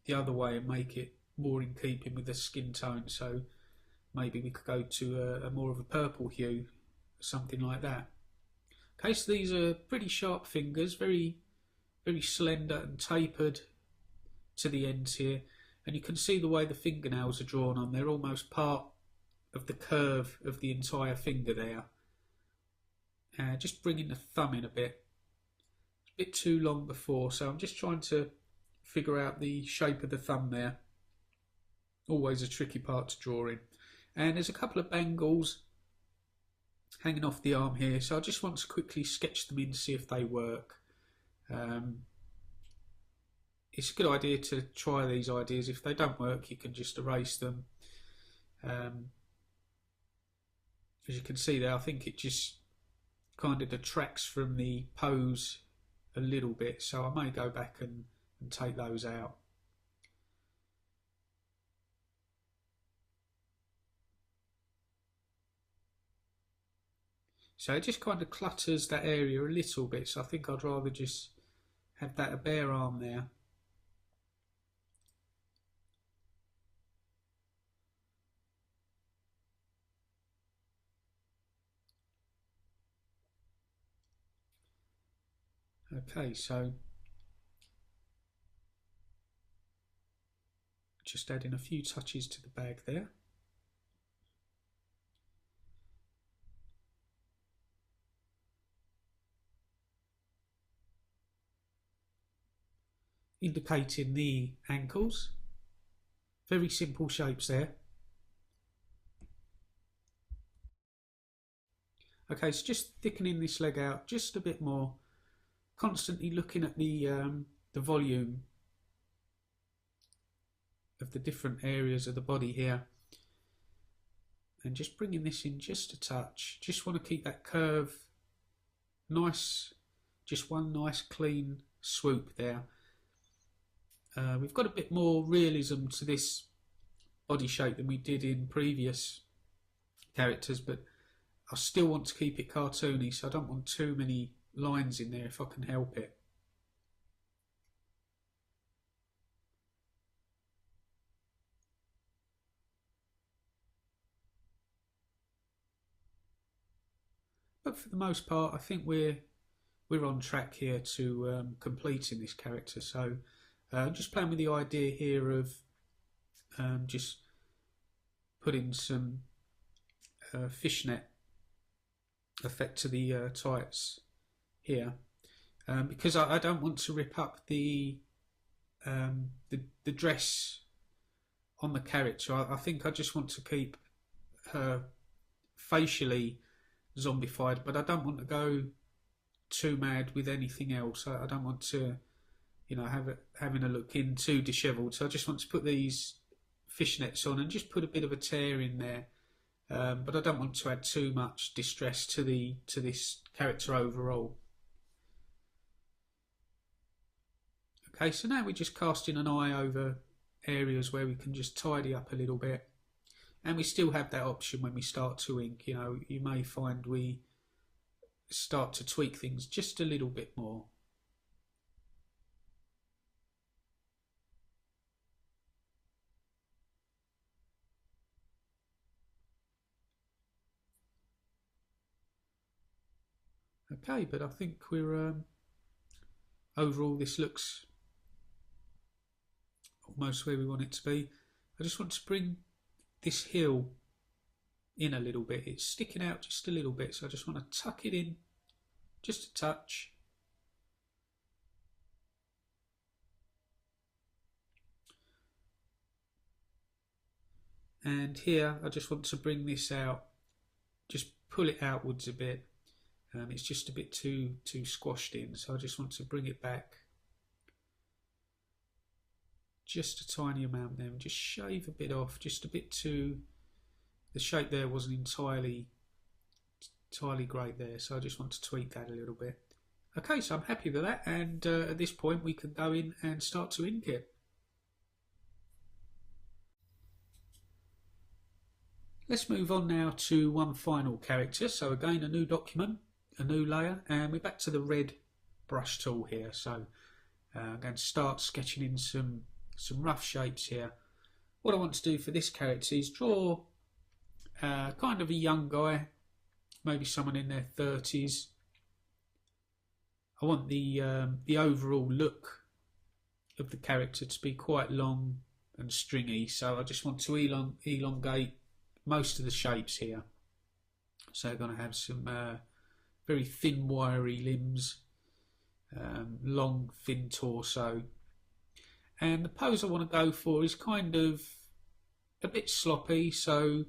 the other way and make it more in keeping with the skin tone. So maybe we could go to a more of a purple hue, something like that. Okay, so these are pretty sharp fingers, very slender and tapered to the ends here, and you can see the way the fingernails are drawn on. They're almost part of the curve of the entire finger there. Just bringing the thumb in a bit. It's a bit too long before, so I'm just trying to figure out the shape of the thumb there. Always a tricky part to draw in. And there's a couple of bangles hanging off the arm here, so I just want to quickly sketch them in to see if they work. It's a good idea to try these ideas. If they don't work, you can just erase them. As you can see there, I think it just kind of detracts from the pose a little bit, so I may go back and take those out. So it just kind of clutters that area a little bit, so I think I'd rather just have that a bare arm there. Okay, so just adding a few touches to the bag there. Indicating the ankles. Very simple shapes there. Okay, so just thickening this leg out just a bit more. Constantly looking at the volume of the different areas of the body here, and just bringing this in just a touch. Just want to keep that curve nice, just one nice clean swoop there. We've got a bit more realism to this body shape than we did in previous characters, but I still want to keep it cartoony, so I don't want too many lines in there if I can help it. But for the most part, I think we're on track here to completing this character. So just playing with the idea here of just putting some fishnet effect to the tights here, because I don't want to rip up the dress on the character. I think I just want to keep her facially zombified, but I don't want to go too mad with anything else. I don't want to, you know, having a look in too dishevelled. So I just want to put these fishnets on and just put a bit of a tear in there. But I don't want to add too much distress to this character overall. Okay, so now we're just casting an eye over areas where we can just tidy up a little bit, and we still have that option when we start to ink. You know, you may find we start to tweak things just a little bit more. Okay, but I think we're overall this looks almost where we want it to be. I just want to bring this heel in a little bit. It's sticking out just a little bit, so I just want to tuck it in just a touch. And here I just want to bring this out, just pull it outwards a bit. It's just a bit too squashed in, so I just want to bring it back just a tiny amount there and just shave a bit off, just a bit too, the shape there wasn't entirely great there, so I just want to tweak that a little bit. Okay, so I'm happy with that, and at this point we can go in and start to ink it. Let's move on now to one final character. So again, a new document, a new layer, and we're back to the red brush tool here. So I'm going to start sketching in some some rough shapes here. What I want to do for this character is draw kind of a young guy, maybe someone in their 30s. I want the overall look of the character to be quite long and stringy, so I just want to elongate most of the shapes here. So I'm going to have some very thin wiry limbs, long thin torso, and the pose I want to go for is kind of a bit sloppy, so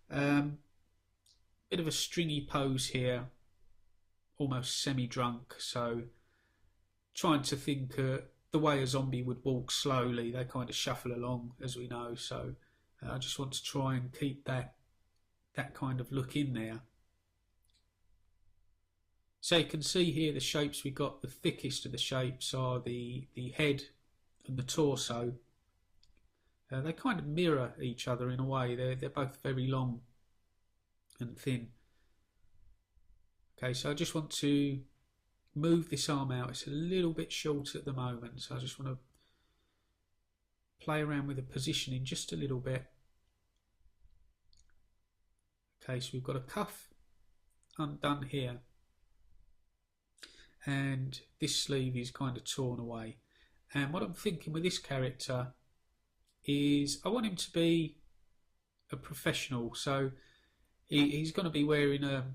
bit of a stringy pose here, almost semi-drunk, so trying to think the way a zombie would walk slowly. They kind of shuffle along, as we know, so I just want to try and keep that kind of look in there. So you can see here the shapes we got. The thickest of the shapes are the head and the torso. They kind of mirror each other in a way. They're both very long and thin. Okay, so I just want to move this arm out. It's a little bit short at the moment, so I just want to play around with the positioning just a little bit. Okay, so we've got a cuff undone here, and this sleeve is kind of torn away. And what I'm thinking with this character is I want him to be a professional, so he's going to be wearing a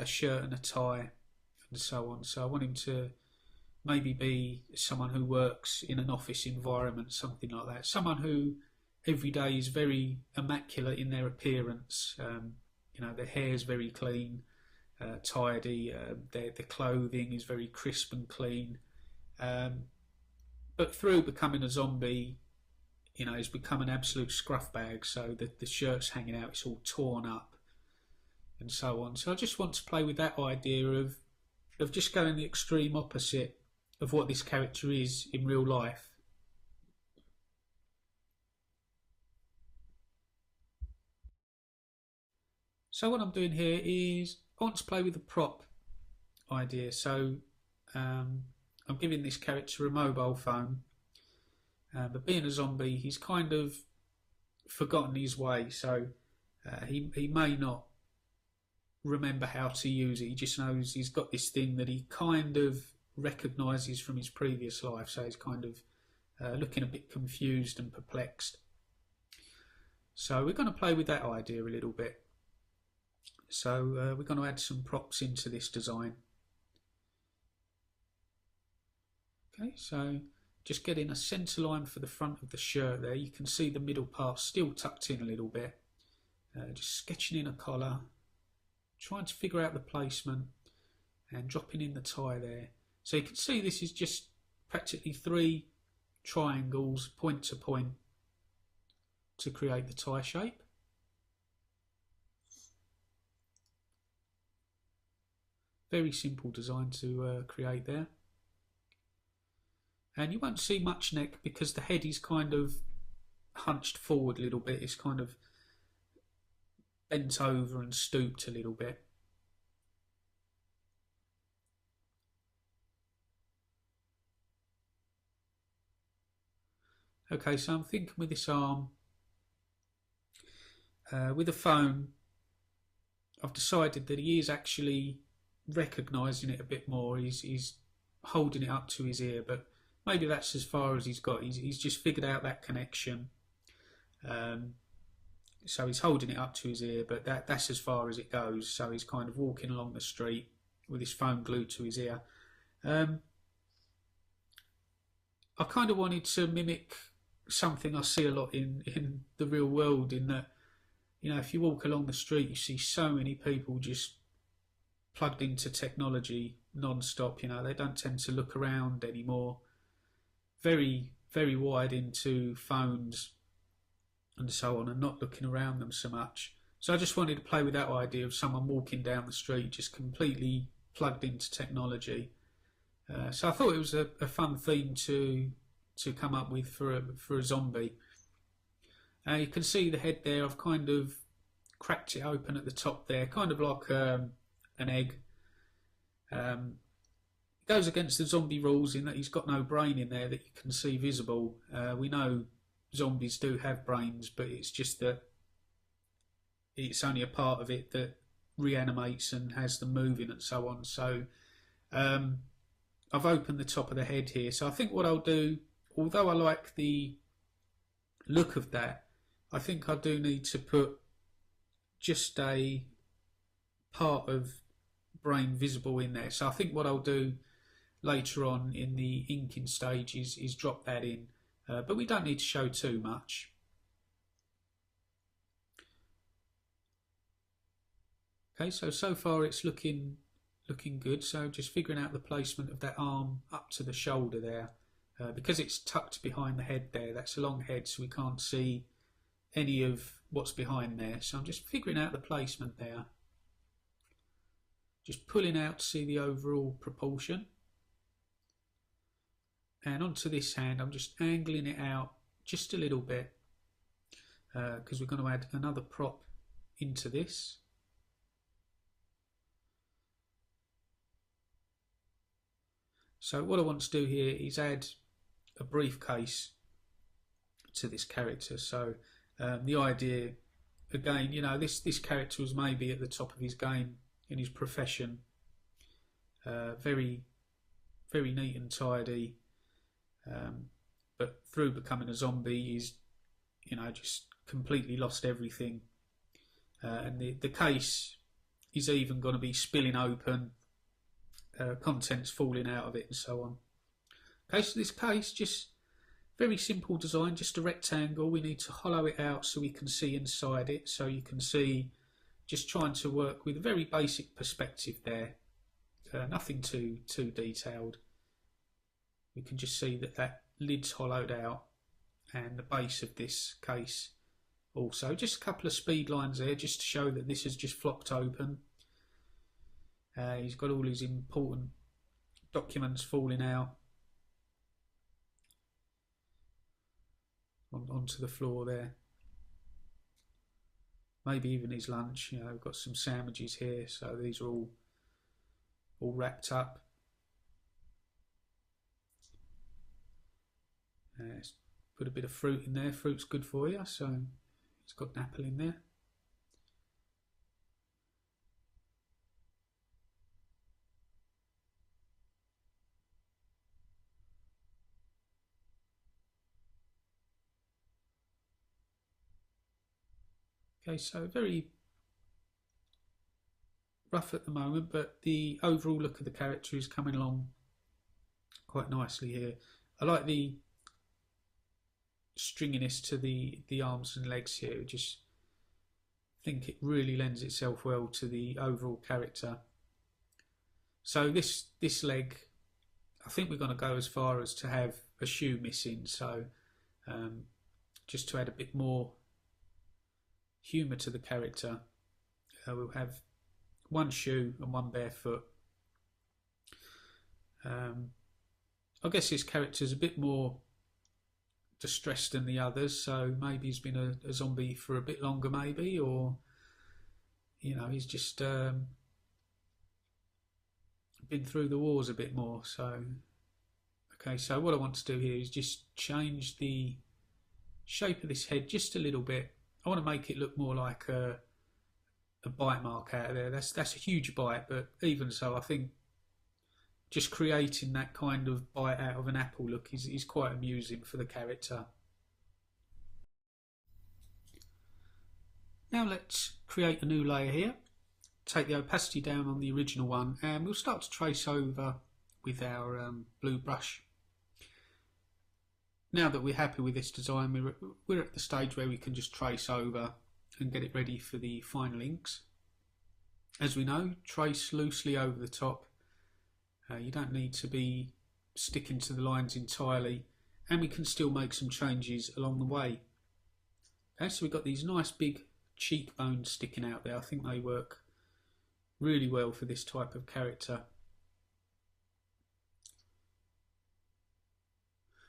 shirt and a tie and so on. So I want him to maybe be someone who works in an office environment, something like that. Someone who every day is very immaculate in their appearance. You know, their hair is very clean, tidy. Their clothing is very crisp and clean. But through becoming a zombie, you know, he's become an absolute scruff bag. So the shirt's hanging out, it's all torn up, and so on. So I just want to play with that idea of just going the extreme opposite of what this character is in real life. So what I'm doing here is I want to play with the prop idea. So I'm giving this character a mobile phone, but being a zombie, he's kind of forgotten his way, so he may not remember how to use it. He just knows he's got this thing that he kind of recognises from his previous life, so he's kind of looking a bit confused and perplexed. So we're going to play with that idea a little bit. So we're going to add some props into this design. Okay, so just getting a centre line for the front of the shirt there. You can see the middle part still tucked in a little bit. Just sketching in a collar, trying to figure out the placement and dropping in the tie there. So you can see this is just practically 3 triangles point to point to create the tie shape. Very simple design to create there. And you won't see much neck because the head is kind of hunched forward a little bit. It's kind of bent over and stooped a little bit. Okay, so I'm thinking with this arm, with the phone, I've decided that he is actually recognising it a bit more. He's holding it up to his ear, but maybe that's as far as he's got. He's just figured out that connection. So he's holding it up to his ear, but that's as far as it goes. So he's kind of walking along the street with his phone glued to his ear. I kind of wanted to mimic something I see a lot in the real world, in that, you know, if you walk along the street, you see so many people just plugged into technology non-stop. You know, they don't tend to look around anymore. Very, very wide into phones and so on, and not looking around them so much. So I just wanted to play with that idea of someone walking down the street just completely plugged into technology. So I thought it was a fun theme to come up with for a zombie. You can see the head there. I've kind of cracked it open at the top there, kind of like an egg. goes against the zombie rules in that he's got no brain in there that you can see visible. We know zombies do have brains, but it's just that it's only a part of it that reanimates and has them moving and so on. So I've opened the top of the head here. So I think what I'll do, although I like the look of that, I think I do need to put just a part of brain visible in there. So I think what I'll do later on in the inking stage is drop that in, but we don't need to show too much. Okay, so far it's looking good. So just figuring out the placement of that arm up to the shoulder there, because it's tucked behind the head there. That's a long head, so we can't see any of what's behind there. So I'm just figuring out the placement there. Just pulling out to see the overall proportion. And onto this hand, I'm just angling it out just a little bit, because we're going to add another prop into this. So what I want to do here is add a briefcase to this character. So the idea, again, you know, this character was maybe at the top of his game in his profession. Very, very neat and tidy. But through becoming a zombie, he's, you know, just completely lost everything. And the case is even going to be spilling open. Contents falling out of it and so on. Okay, so this case, just very simple design, just a rectangle. We need to hollow it out so we can see inside it. So you can see, just trying to work with a very basic perspective there. Nothing too detailed. We can just see that lid's hollowed out, and the base of this case also. Just a couple of speed lines there just to show that this has just flopped open. He's got all his important documents falling out onto the floor there. Maybe even his lunch. You know, we've got some sandwiches here, so these are all wrapped up. Let's put a bit of fruit in there. Fruit's good for you, so it's got an apple in there. Okay, so very rough at the moment, but the overall look of the character is coming along quite nicely here. I like the stringiness to the arms and legs here. I just think it really lends itself well to the overall character. So this leg, I think we're going to go as far as to have a shoe missing, so just to add a bit more humour to the character, we'll have one shoe and one bare foot. I guess this character's a bit more distressed than the others, so maybe he's been a zombie for a bit longer, maybe, or you know, he's just been through the wars a bit more. So okay, so what I want to do here is just change the shape of this head just a little bit. I want to make it look more like a bite mark out of there. That's a huge bite, but even so, I think just creating that kind of bite out of an apple look is quite amusing for the character. Now let's create a new layer here. Take the opacity down on the original one, and we'll start to trace over with our blue brush. Now that we're happy with this design, we're at the stage where we can just trace over and get it ready for the final inks. As we know, trace loosely over the top. You don't need to be sticking to the lines entirely, and we can still make some changes along the way. Okay, so we've got these nice big cheekbones sticking out there. I think they work really well for this type of character.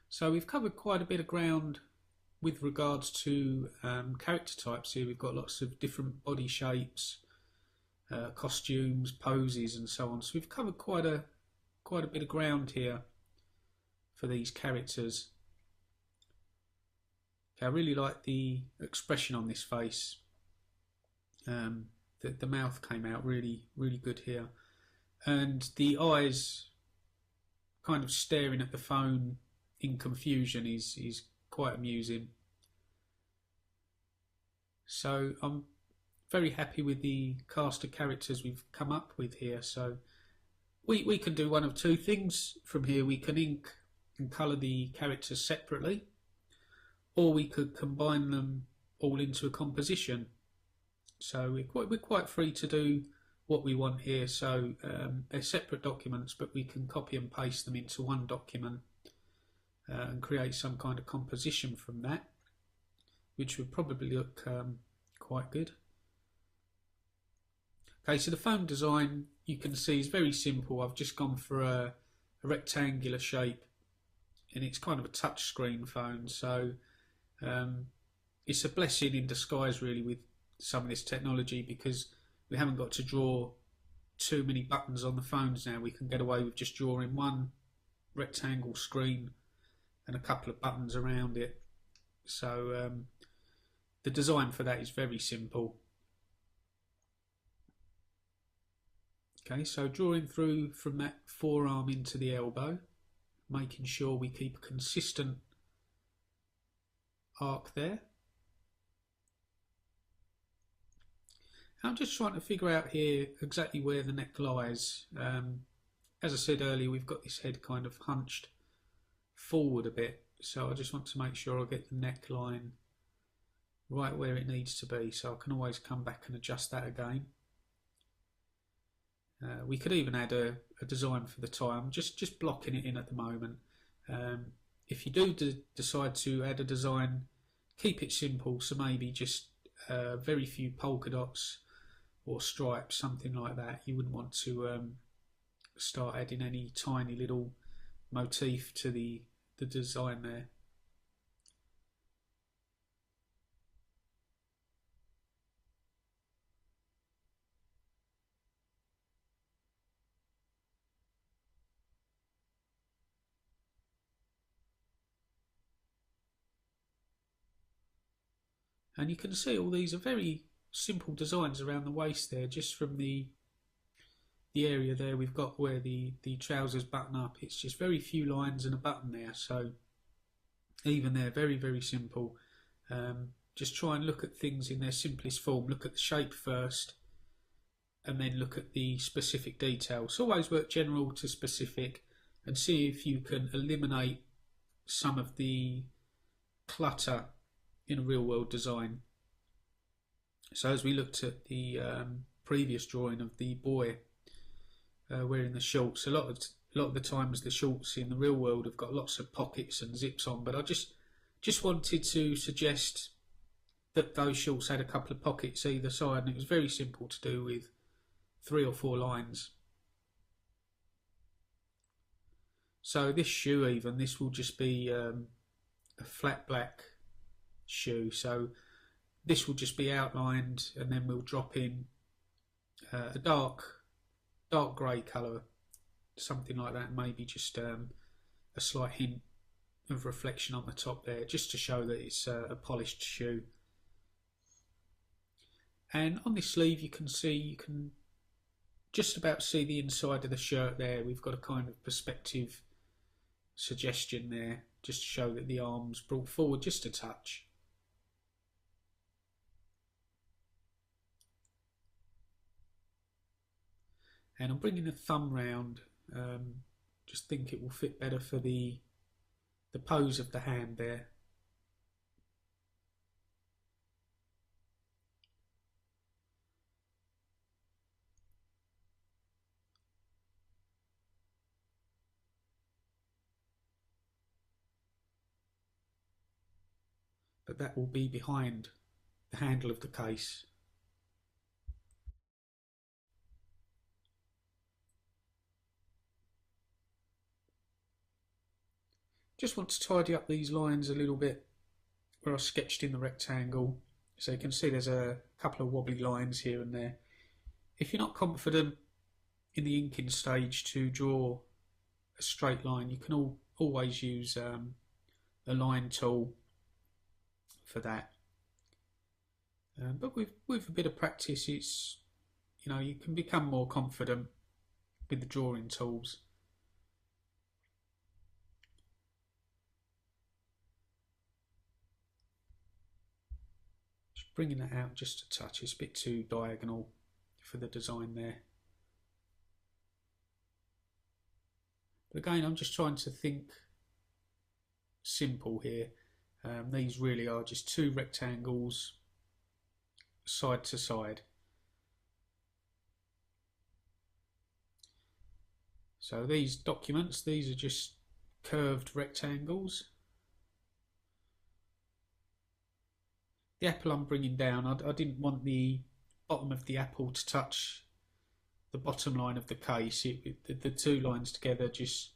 So we've covered quite a bit of ground with regards to character types here. We've got lots of different body shapes, costumes, poses and so on. So we've covered quite quite a bit of ground here for these characters. Okay, I really like the expression on this face. The mouth came out really good here, and the eyes kind of staring at the phone in confusion is quite amusing. So I'm very happy with the cast of characters we've come up with here. So we can do one of two things from here. We can ink and colour the characters separately, or we could combine them all into a composition. So we're quite free to do what we want here. So they're separate documents, but we can copy and paste them into one document and create some kind of composition from that, which would probably look quite good. Okay, so the phone design you can see is very simple. I've just gone for a rectangular shape, and it's kind of a touch screen phone, so it's a blessing in disguise really with some of this technology, because we haven't got to draw too many buttons on the phones now. We can get away with just drawing one rectangle screen and a couple of buttons around it. So the design for that is very simple. Okay, so drawing through from that forearm into the elbow, making sure we keep a consistent arc there. I'm just trying to figure out here exactly where the neck lies. As I said earlier, we've got this head kind of hunched forward a bit, so I just want to make sure I get the neckline right where it needs to be, so I can always come back and adjust that again. We could even add a design for the tie. I'm just blocking it in at the moment. If you do decide to add a design, keep it simple, so maybe just very few polka dots or stripes, something like that. You wouldn't want to start adding any tiny little motif to the design there. And you can see all these are very simple designs around the waist there, just from the area there we've got where the trousers button up. It's just very few lines and a button there, so even there, very simple. Just try and look at things in their simplest form. Look at the shape first and then look at the specific details. So always work general to specific and see if you can eliminate some of the clutter in a real world design. So as we looked at the previous drawing of the boy wearing the shorts, a lot of the times the shorts in the real world have got lots of pockets and zips on, but I just wanted to suggest that those shorts had a couple of pockets either side, and it was very simple to do with 3 or 4 lines. So this shoe, even this will just be a flat black shoe, so this will just be outlined, and then we'll drop in a dark grey colour, something like that, maybe just a slight hint of reflection on the top there, just to show that it's a polished shoe. And on this sleeve you can just about see the inside of the shirt there. We've got a kind of perspective suggestion there, just to show that the arm's brought forward just a touch. And I'm bringing the thumb round, just think it will fit better for the pose of the hand there. But that will be behind the handle of the case. Just want to tidy up these lines a little bit where I sketched in the rectangle. So you can see there's a couple of wobbly lines here and there. If you're not confident in the inking stage to draw a straight line, you can always use a line tool for that. But with a bit of practice, it's, you know, you can become more confident with the drawing tools. Just bringing that out just a touch. It's a bit too diagonal for the design there. But again, I'm just trying to think simple here. These really are just two rectangles side to side. So these documents, these are just curved rectangles. The apple I'm bringing down, I didn't want the bottom of the apple to touch the bottom line of the case. The two lines together just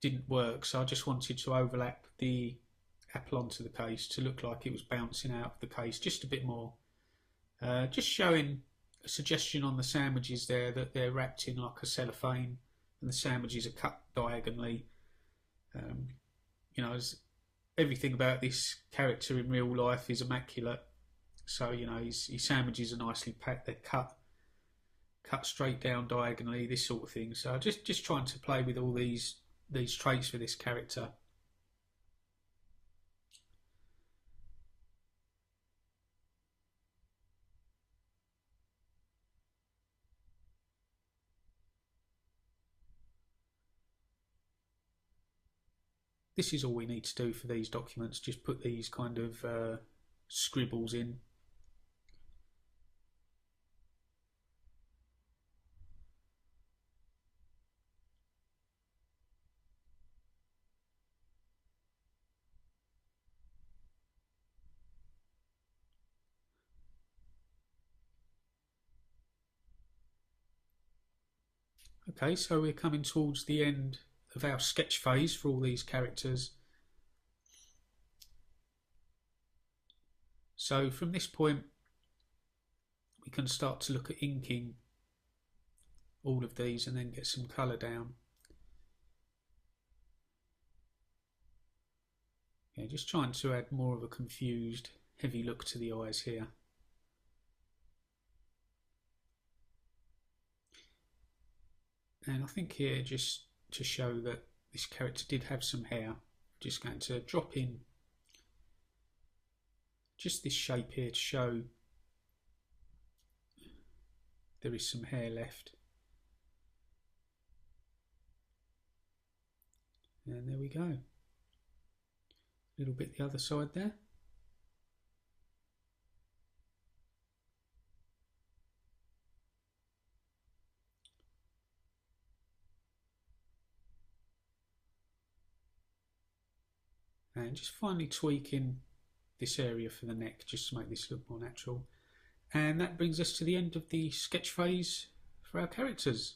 didn't work, so I just wanted to overlap the apple onto the case to look like it was bouncing out of the case just a bit more. Just showing a suggestion on the sandwiches there that they're wrapped in like a cellophane and the sandwiches are cut diagonally. You know, everything about this character in real life is immaculate. So, you know, his sandwiches are nicely packed, they're cut straight down diagonally, this sort of thing. So just trying to play with all these traits for this character. This is all we need to do for these documents, just put these kind of scribbles in. Okay, so we're coming towards the end of our sketch phase for all these characters. So from this point we can start to look at inking all of these and then get some colour down. Yeah, just trying to add more of a confused, heavy look to the eyes here. And I think here, just to show that this character did have some hair, I'm just going to drop in just this shape here to show there is some hair left. And there we go. A little bit the other side there. And just finally tweaking this area for the neck just to make this look more natural. And that brings us to the end of the sketch phase for our characters.